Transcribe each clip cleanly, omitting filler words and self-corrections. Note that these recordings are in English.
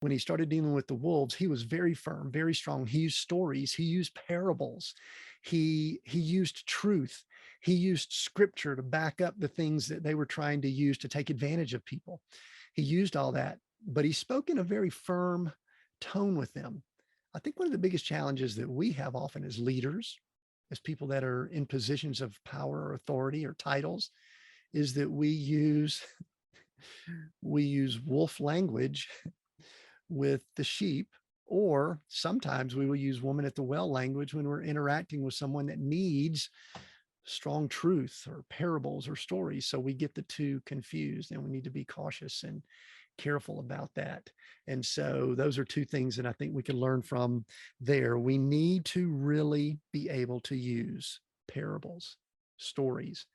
when he started dealing with the wolves, he was very firm, very strong. He used stories, he used parables, he used truth, he used scripture to back up the things that they were trying to use to take advantage of people. He used all that, but he spoke in a very firm tone with them. I think one of the biggest challenges that we have often as leaders, as people that are in positions of power or authority or titles, is that we use wolf language with the sheep, or sometimes we will use woman at the well language when we're interacting with someone that needs strong truth or parables or stories. So we get the two confused, and we need to be cautious and careful about that. And so those are two things that I think we can learn from there. We need to really be able to use parables, stories,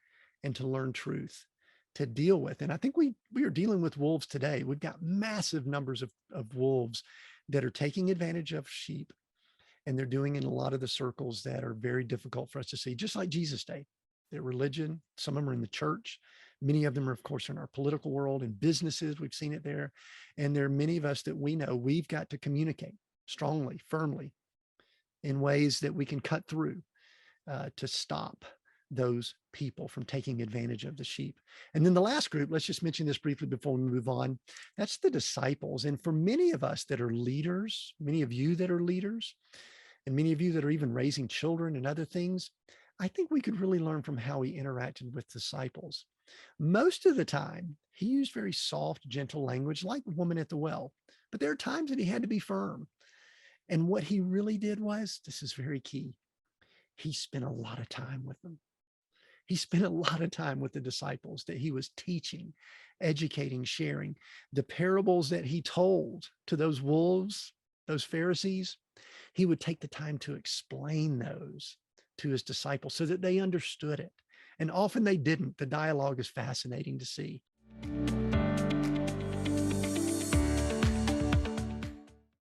and to learn truth to deal with. And I think we are dealing with wolves today. We've got massive numbers of wolves that are taking advantage of sheep, and they're doing in a lot of the circles that are very difficult for us to see, just like Jesus Day. Their religion, some of them are in the church. Many of them are, of course, in our political world and businesses. We've seen it there. And there are many of us that we know we've got to communicate strongly, firmly, in ways that we can cut through to stop those people from taking advantage of the sheep. And then the last group, let's just mention this briefly before we move on. That's the disciples. And for many of us that are leaders, many of you that are leaders, and many of you that are even raising children and other things, I think we could really learn from how he interacted with disciples. Most of the time, he used very soft, gentle language, like woman at the well, but there are times that he had to be firm. And what he really did was, this is very key, he spent a lot of time with them. He spent a lot of time with the disciples that he was teaching, educating, sharing. The parables that he told to those wolves, those Pharisees, he would take the time to explain those to his disciples so that they understood it. And often they didn't. The dialogue is fascinating to see.